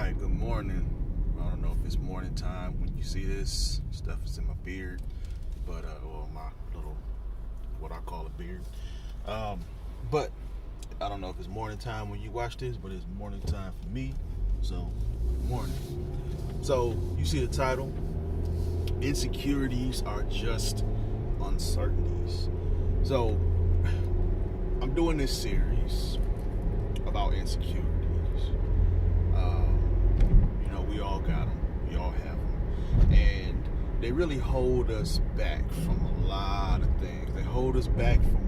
right, good morning. I don't know if it's morning time when you see this. Stuff is in my beard, but my little, what I call a beard. But I don't know if it's morning time when you watch this, but it's morning time for me. So, morning. So, you see the title, Insecurities Are Just Uncertainties. So, I'm doing this series about insecurities. We all got them. We all have them. And they really hold us back from a lot of things. They hold us back from,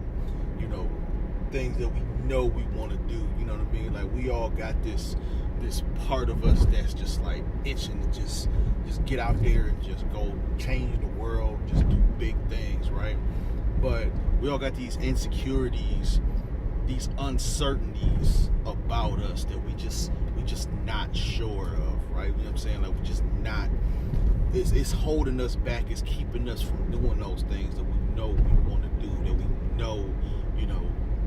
things that we know we want to do. You know what I mean? Like, we all got this part of us that's just like itching to just get out there and just go change the world, just do big things, right? But we all got these insecurities, these uncertainties about us that we just not sure of, right? You know what I'm saying? Like, we just not, it's holding us back, it's keeping us from doing those things that we know we want to do, that we know,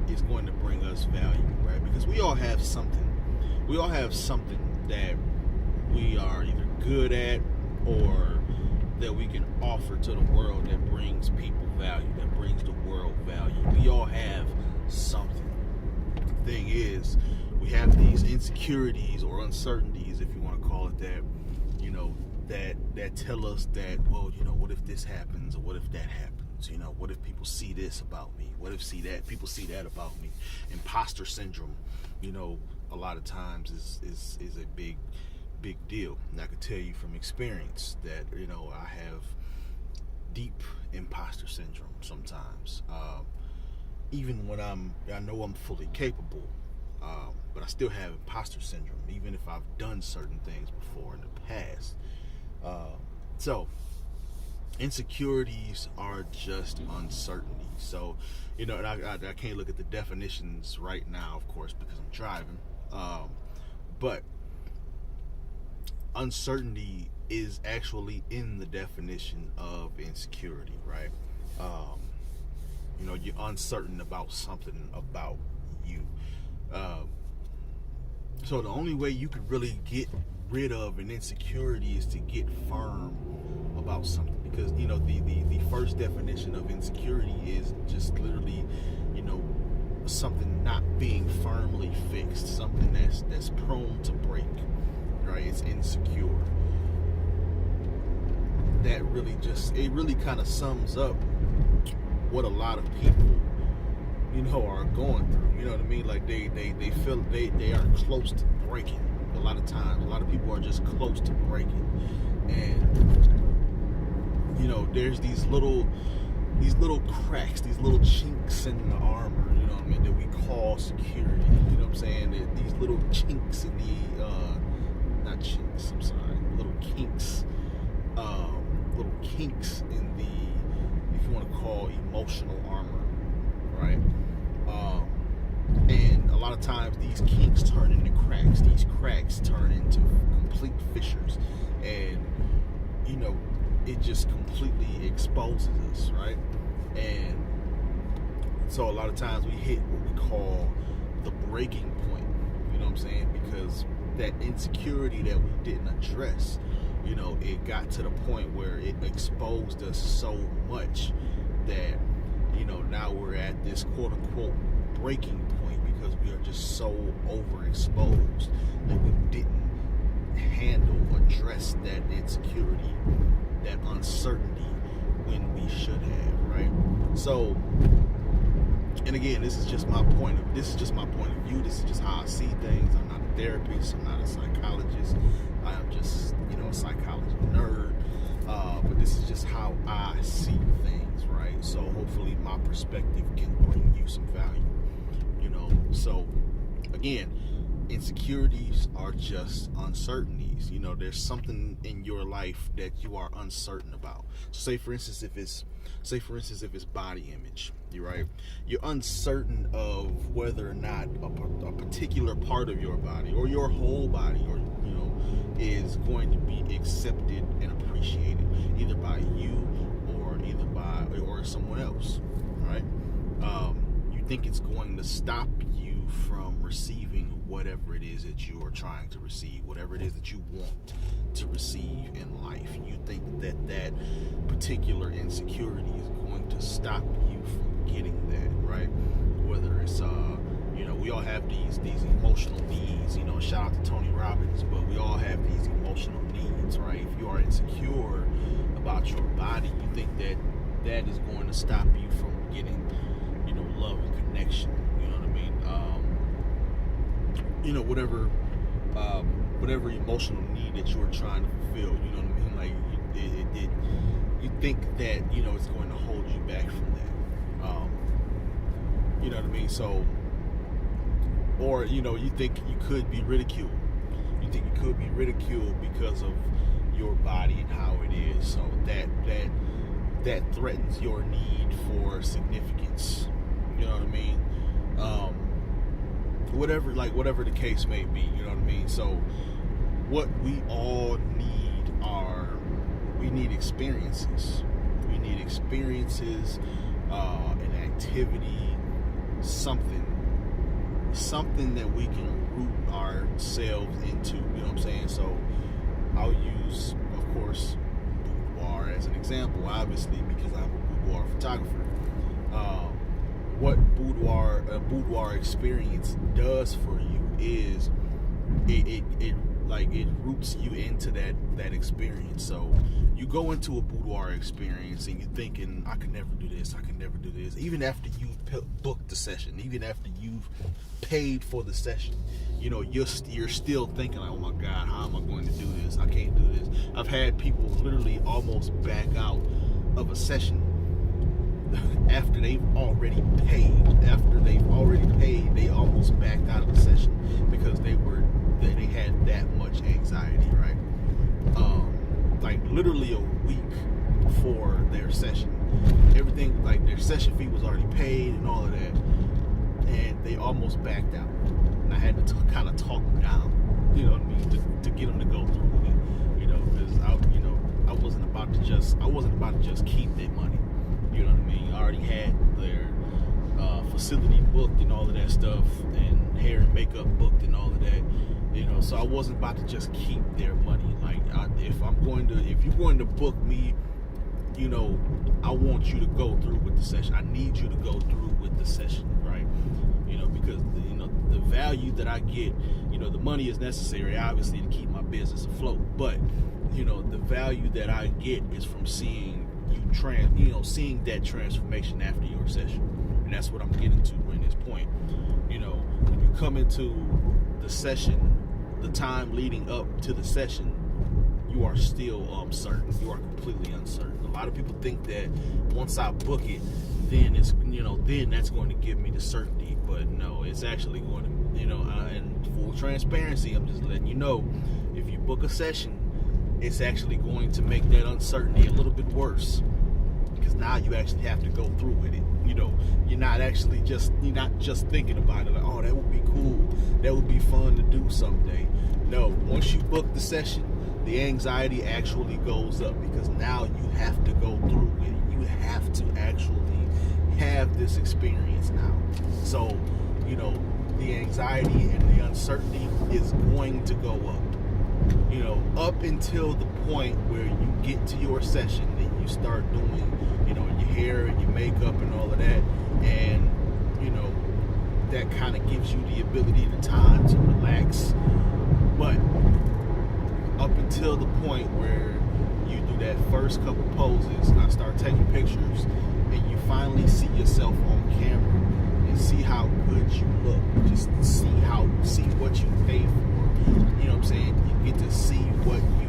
is going to bring us value, right? Because we all have something that we are either good at or that we can offer to the world that brings people value, that brings the world value. We all have something. The thing is, we have these insecurities or uncertainties, if you want to call it that, that tell us that, well, what if this happens, or what if that happens? What if people see this about me? What if people see that about me? Imposter syndrome, a lot of times is a big deal. And I can tell you from experience that, I have deep imposter syndrome sometimes. Even when I know I'm fully capable, but I still have imposter syndrome, even if I've done certain things before in the past. So insecurities are just uncertainties. So, and I can't look at the definitions right now, of course, because I'm driving. But uncertainty is actually in the definition of insecurity, right? You're uncertain about something about you. So the only way you could really get rid of an insecurity is to get firm about something, because the first definition of insecurity is just literally something not being firmly fixed, something that's prone to break, right? It's insecure. That really kind of sums up what a lot of people are going through. You know what I mean? Like, they feel they are close to breaking. A lot of times, a lot of people are just close to breaking, and there's these little cracks, these little chinks in the armor, that we call security. You know what I'm saying? These little chinks in the not chinks, I'm sorry, little kinks in the, if you want to call, emotional armor, right? And a lot of times these kinks turn into cracks. These cracks turn into complete fissures, and it just completely exposes us, right? And so a lot of times we hit what we call the breaking point. You know what I'm saying? Because that insecurity that we didn't address, it got to the point where it exposed us so much that now we're at this quote-unquote breaking point, because we are just so overexposed that we didn't address that insecurity, that uncertainty, when we should have, right? So, and again, this is just my point of view. This is just how I see things. I'm not a therapist. I'm not a psychologist. I am just, a psychology nerd. But this is just how I see things, right? So hopefully my perspective can bring you some value, So, again, insecurities are just uncertainties. There's something in your life that you are uncertain about. So say for instance if it's body image, you're uncertain of whether or not a particular part of your body, or your whole body, or is going to be accepted and appreciated, either by you or someone else, right? You think it's going to stop you from receiving whatever it is that you are trying to receive, whatever it is that you want to receive in life. You think that that particular insecurity is going to stop you from getting that, right? Whether it's we all have these emotional needs. Shout out to Tony Robbins, but we all have these emotional needs, right? If you are insecure about your body, you think that that is going to stop you from getting, love and connection. You know what I mean? Whatever emotional need that you are trying to fulfill. You know what I mean? Like you think that it's going to hold you back from that. You know what I mean? So, or you think you could be ridiculed. You think you could be ridiculed because of your body and how it is. So that threatens your need for significance. You know what I mean? Whatever the case may be. You know what I mean? So what we all need we need experiences. We need experiences, an activity, something that we can root ourselves into. You know what I'm saying? So I'll use, of course, Boudoir as an example, obviously, because I'm a boudoir photographer. What a boudoir experience does for you is it roots you into that experience. So you go into a boudoir experience and you're thinking, I can never do this, even after you've booked the session, even after you've paid for the session. You're still thinking, like, oh my God, how am I going to do this? I can't do this. I've had people literally almost back out of a session after they've already paid. They almost backed out of the session because they had that much anxiety, right? Like literally a week before their session, everything, like their session fee was already paid and all of that, and they almost backed out. And I had to kind of talk them down, you know what I mean, to get them to go through with it, because I wasn't about to just keep their money. You know what I mean? I already had their facility booked and all of that stuff, and hair and makeup booked and all of that. So I wasn't about to just keep their money. Like, if you're going to book me, I want you to go through with the session. I need you to go through with the session, right? Because the value that I get, the money is necessary, obviously, to keep my business afloat. But the value that I get is from seeing seeing that transformation after your session. And that's what I'm getting to in this point. When you come into the session, the time leading up to the session, you are still uncertain. You are completely uncertain. A lot of people think that once I book it, then then that's going to give me the certainty. But no, it's actually going to, and full transparency, I'm just letting you know, if you book a session, it's actually going to make that uncertainty a little bit worse, because now you actually have to go through with it. You're not just thinking about it like, oh, that would be cool, that would be fun to do someday. No, once you book the session, the anxiety actually goes up, because now you have to go through with it. You have to actually have this experience now. So, the anxiety and the uncertainty is going to go up. Up until the point where you get to your session and you start doing, your hair and your makeup and all of that, and that kind of gives you the ability, the time to relax. But up until the point where you do that first couple poses, I start taking pictures, and you finally see yourself on camera and see how good you look, just see what you paid for. You know what I'm saying? You get to see what you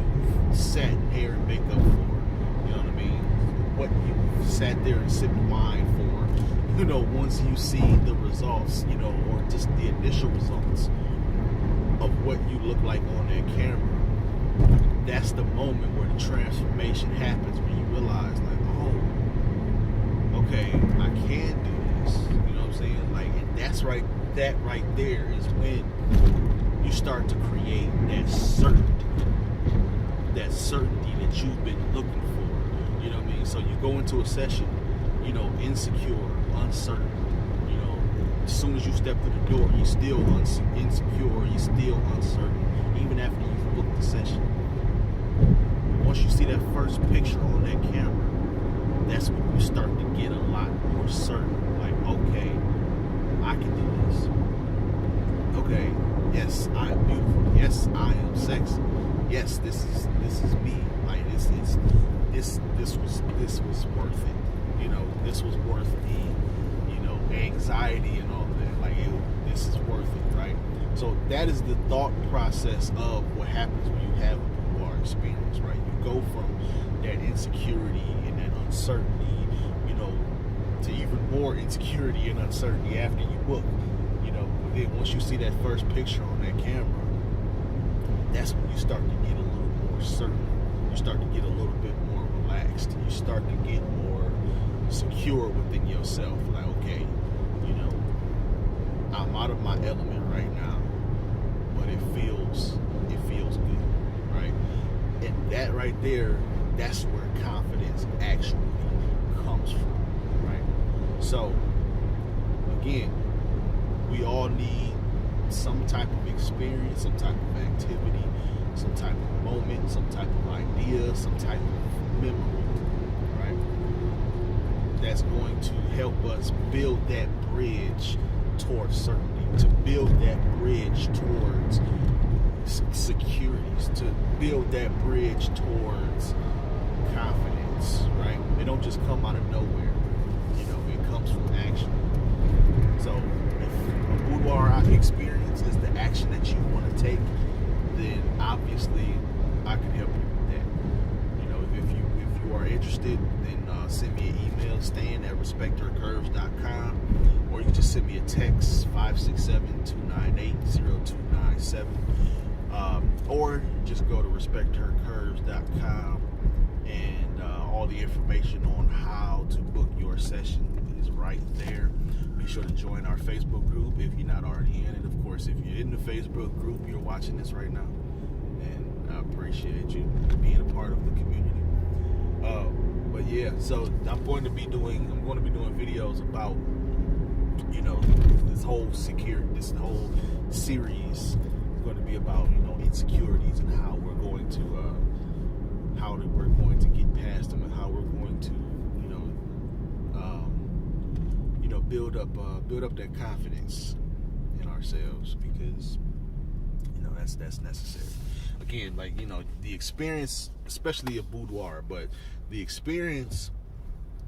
sat in hair and makeup for. You know what I mean? What you sat there and sipped wine for. Once you see the results, or just the initial results of what you look like on that camera, that's the moment where the transformation happens, when you realize, like, oh, okay, I can do this. You know what I'm saying? Like, and that right there is when you start to create that certainty that you've been looking for. You know what I mean? So you go into a session, insecure, uncertain, as soon as you step through the door, you're still insecure, you're still uncertain, even after you've booked the session. Once you see that first picture on that camera, that's when you start to get a lot more certain. Like, okay, I can do this. Okay, yes, I am beautiful. Yes, I am sexy. Yes, this is me. Like this was worth it. You know, this was worth the, you know, anxiety and all of that. Like this is worth it, right? So that is the thought process of what happens when you have a boudoir experience, right? You go from that insecurity and that uncertainty, you know, to even more insecurity and uncertainty after you book. You know, then once you see that first picture on that camera, that's when you start to get a little more certain. You start to get a little bit more relaxed. You start to get more secure within yourself. Like, okay, you know, I'm out of my element right now, but it feels good, right? And that right there, that's where confidence actually comes from, right? So, again, we all need some type of experience, some type of activity, some type of moment, some type of idea, some type of memory, right? That's going to help us build that bridge towards certainty, to build that bridge towards securities, to build that bridge towards confidence, right? They don't just come out of nowhere. You know, it comes from action. So if a boudoir experience is the action that you want to take, then obviously I can help you with that. You know, if you are interested, then send me an email, stan@respecthercurves.com, or you can just send me a text, 567-298-0297, or just go to respecthercurves.com, and all the information on how to book your session is right there. Be sure to join our Facebook group if you're not already in it. Of course, if you're in the Facebook group, you're watching this right now, and I appreciate you being a part of the community. But yeah, so I'm going to be doing videos about, you know, this whole series is going to be about, you know, insecurities and how we're going to get past them, and how we're going to, build up that confidence in ourselves, because, you know, that's necessary. Again, like, you know, the experience, especially a boudoir, but the experience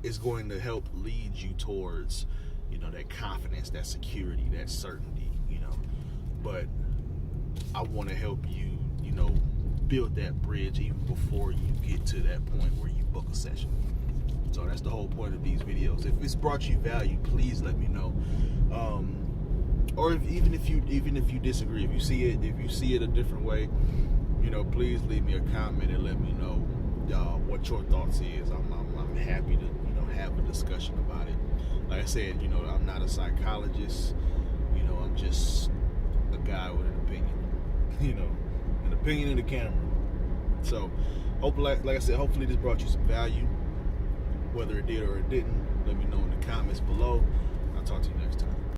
is going to help lead you towards, you know, that confidence, that security, that certainty, you know. But I want to help you, you know, build that bridge even before you get to that point where you book a session. So that's the whole point of these videos. If it's brought you value, please let me know. Or even if you disagree, if you see it a different way, you know, please leave me a comment and let me know what your thoughts is. I'm happy to, you know, have a discussion about it. Like I said, you know, I'm not a psychologist. You know, I'm just a guy with an opinion. You know, an opinion in the camera. So, hopefully, like I said, hopefully this brought you some value. Whether it did or it didn't, let me know in the comments below. I'll talk to you next time.